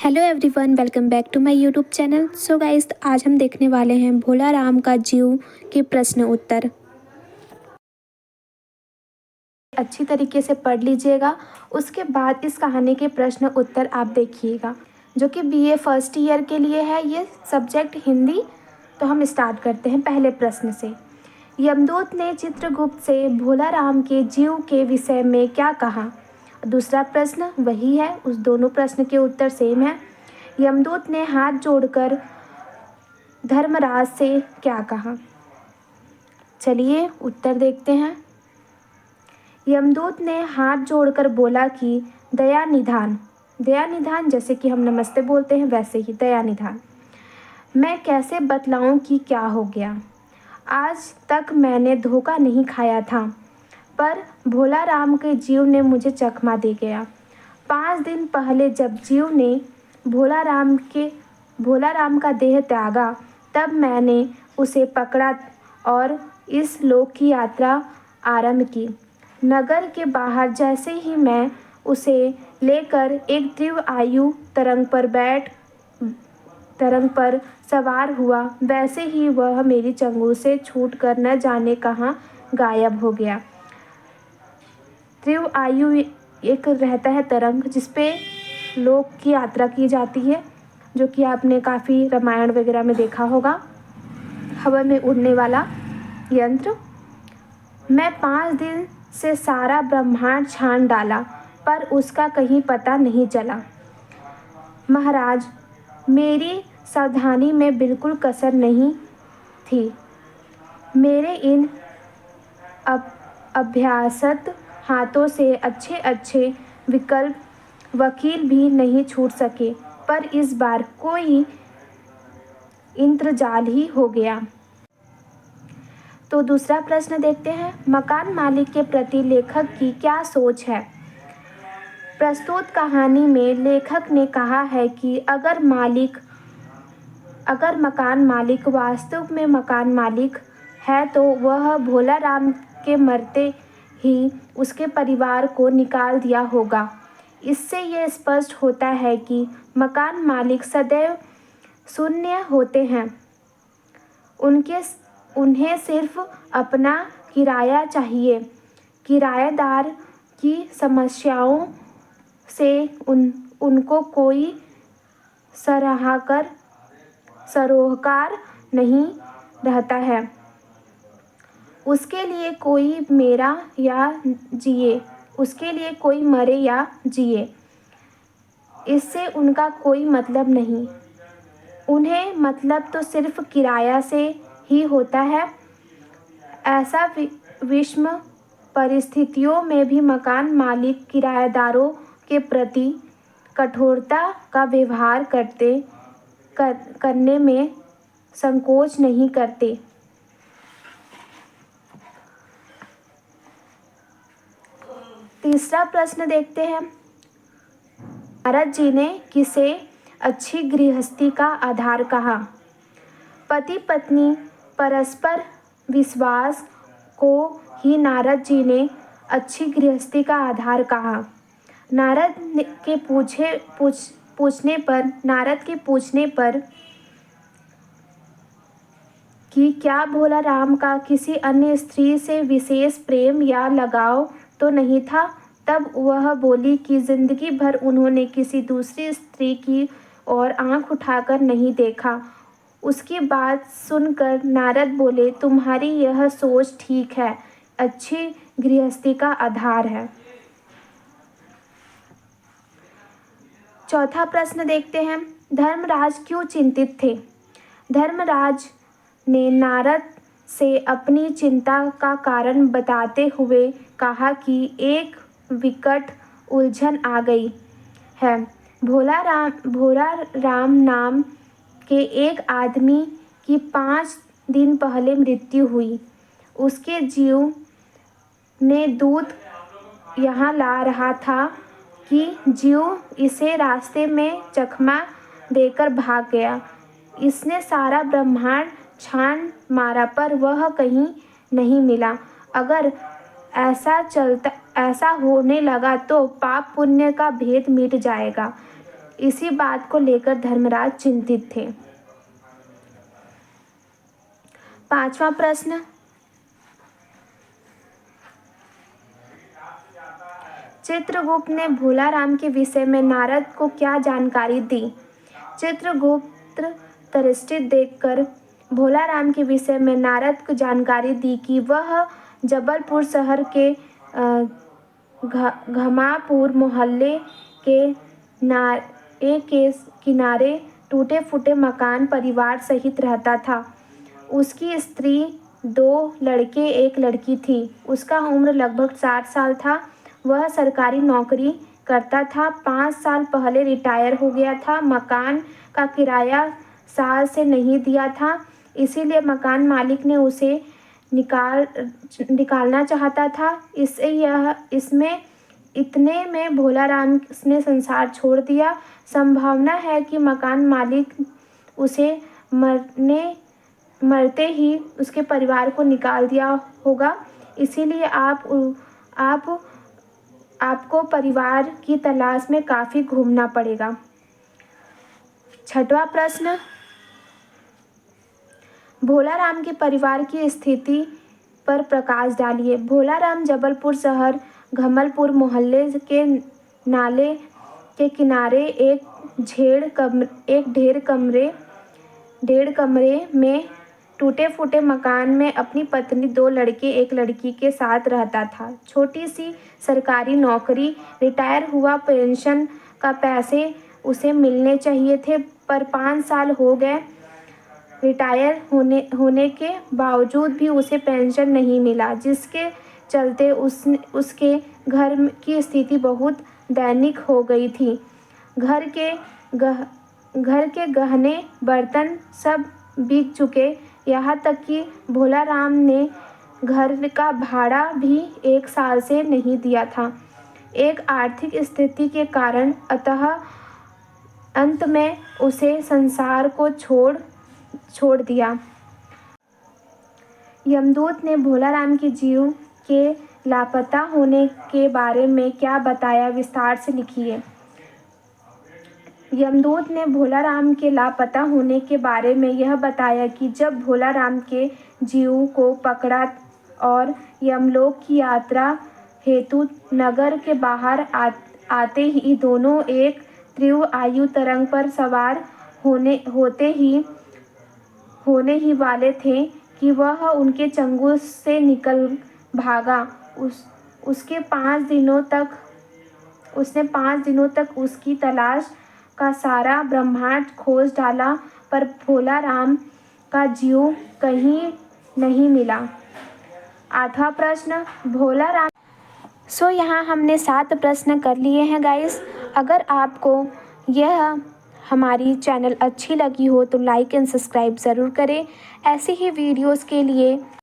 Hello everyone, welcome back to my YouTube channel. So guys, आज हम देखने वाले हैं भोला राम का जीव के प्रश्न उत्तर। अच्छी तरीके से पढ़ लीजिएगा। उसके बाद इस कहानी के प्रश्न उत्तर आप देखिएगा, जो कि बीए फर्स्ट ईयर के लिए है। ये सब्जेक्ट हिंदी। तो हम स्टार्ट करते हैं पहले प्रश्न से। यमदूत ने चित्रगुप्त से भोला राम के जीव के विषय में क्या कहा? दूसरा प्रश्न वही है, उस दोनों प्रश्न के उत्तर सेम है। यमदूत ने हाथ जोड़कर धर्मराज से क्या कहा? चलिए उत्तर देखते हैं। यमदूत ने हाथ जोड़कर बोला कि दया निधान, दया निधान जैसे कि हम नमस्ते बोलते हैं वैसे ही दया निधान, मैं कैसे बतलाऊं कि क्या हो गया। आज तक मैंने धोखा नहीं खाया था, पर भोला राम के जीव ने मुझे चकमा दे गया। 5 दिन पहले जब जीव ने भोला राम का देह त्यागा, तब मैंने उसे पकड़ा और इस लोक की यात्रा आरंभ की। नगर के बाहर जैसे ही मैं उसे लेकर एक तीव्र आयु तरंग पर सवार हुआ, वैसे ही वह मेरी चंगुल से छूटकर न जाने कहाँ गायब हो गया। तीव्र आयु एक रहता है तरंग, जिसपे लोक की यात्रा की जाती है, जो कि आपने काफ़ी रामायण वगैरह में देखा होगा, हवा में उड़ने वाला यंत्र। मैं 5 दिन से सारा ब्रह्मांड छान डाला, पर उसका कहीं पता नहीं चला। महाराज, मेरी सावधानी में बिल्कुल कसर नहीं थी। मेरे इन अभ्यासत हाथों से अच्छे अच्छे वकील भी नहीं छूट सके, पर इस बार कोई इंद्रजाल ही हो गया। तो दूसरा प्रश्न देखते हैं। मकान मालिक के प्रति लेखक की क्या सोच है? प्रस्तुत कहानी में लेखक ने कहा है कि अगर मकान मालिक वास्तव में मकान मालिक है, तो वह भोला राम के मरते ही उसके परिवार को निकाल दिया होगा। इससे यह स्पष्ट होता है कि मकान मालिक सदैव शून्य होते हैं। उन्हें सिर्फ अपना किराया चाहिए। किराएदार की समस्याओं से उनको कोई सरोकार नहीं रहता है। उसके लिए कोई मरे या जिए, इससे उनका कोई मतलब नहीं। उन्हें मतलब तो सिर्फ किराया से ही होता है। ऐसा विषम परिस्थितियों में भी मकान मालिक किराएदारों के प्रति कठोरता का व्यवहार करने में संकोच नहीं करते। तीसरा प्रश्न देखते हैं। नारद जी ने किसे अच्छी गृहस्थी का आधार कहा? पति पत्नी परस्पर विश्वास को ही नारद जी ने अच्छी गृहस्थी का आधार कहा। नारद के पूछने पर कि क्या भोला राम का किसी अन्य स्त्री से विशेष प्रेम या लगाव तो नहीं था, तब वह बोली कि जिंदगी भर उन्होंने किसी दूसरी स्त्री की ओर आंख उठाकर नहीं देखा। उसकी बात सुनकर नारद बोले, तुम्हारी यह सोच ठीक है, अच्छी गृहस्थी का आधार है। चौथा प्रश्न देखते हैं। धर्मराज क्यों चिंतित थे? धर्मराज ने नारद से अपनी चिंता का कारण बताते हुए कहा कि एक विकट उलझन आ गई है। भोला राम नाम के एक आदमी की 5 दिन पहले मृत्यु हुई। उसके जीव ने दूत यहाँ ला रहा था कि जीव इसे रास्ते में चकमा देकर भाग गया। इसने सारा ब्रह्मांड छान मारा, पर वह कहीं नहीं मिला। अगर ऐसा होने लगा तो पाप पुण्य का भेद मिट जाएगा। इसी बात को लेकर धर्मराज चिंतित थे। 5वां प्रश्न, चित्रगुप्त ने भोलाराम के विषय में नारद को क्या जानकारी दी? चित्रगुप्त दृष्टि देखकर भोलाराम के विषय में नारद को जानकारी दी कि वह जबलपुर शहर के घमापुर मोहल्ले के नाले के किनारे टूटे फूटे मकान परिवार सहित रहता था। उसकी स्त्री, 2 लड़के 1 लड़की थी। उसका उम्र लगभग 60 साल था। वह सरकारी नौकरी करता था। 5 साल पहले रिटायर हो गया था। मकान का किराया साल से नहीं दिया था, इसीलिए मकान मालिक ने उसे निकालना चाहता था। इसमें इतने में भोलाराम ने संसार छोड़ दिया। संभावना है कि मकान मालिक उसे मरते ही उसके परिवार को निकाल दिया होगा, इसीलिए आपको परिवार की तलाश में काफ़ी घूमना पड़ेगा। 6वां प्रश्न, भोलाराम के परिवार की स्थिति पर प्रकाश डालिए। भोलाराम जबलपुर शहर घमलपुर मोहल्ले के नाले के किनारे एक डेढ़ कमरे में टूटे फूटे मकान में अपनी पत्नी, 2 लड़के 1 लड़की के साथ रहता था। छोटी सी सरकारी नौकरी, रिटायर हुआ, पेंशन का पैसे उसे मिलने चाहिए थे, पर 5 साल हो गए रिटायर होने के बावजूद भी उसे पेंशन नहीं मिला, जिसके चलते उसके घर की स्थिति बहुत दैनिक हो गई थी। घर के गहने बर्तन सब बिक चुके, यहाँ तक कि भोलाराम ने घर का भाड़ा भी 1 साल से नहीं दिया था। एक आर्थिक स्थिति के कारण अंत में उसे संसार को छोड़ दिया। यमदूत ने भोलाराम के जीव के लापता होने के बारे में क्या बताया? विस्तार से लिखिए। यमदूत ने भोलाराम के लापता होने के बारे में यह बताया कि जब भोलाराम के जीव को पकड़ा और यमलोक की यात्रा हेतु नगर के बाहर आते ही दोनों एक तीव्र आयु तरंग पर सवार होने ही वाले थे कि वह उनके चंगुल से निकल भागा। उसने 5 दिनों तक उसकी तलाश का सारा ब्रह्मांड खोज डाला, पर भोलाराम का जीव कहीं नहीं मिला। 8वां प्रश्न, भोलाराम। यहाँ हमने 7 प्रश्न कर लिए हैं गाइस। अगर आपको यह हमारी चैनल अच्छी लगी हो तो लाइक एंड सब्सक्राइब ज़रूर करें। ऐसे ही वीडियोस के लिए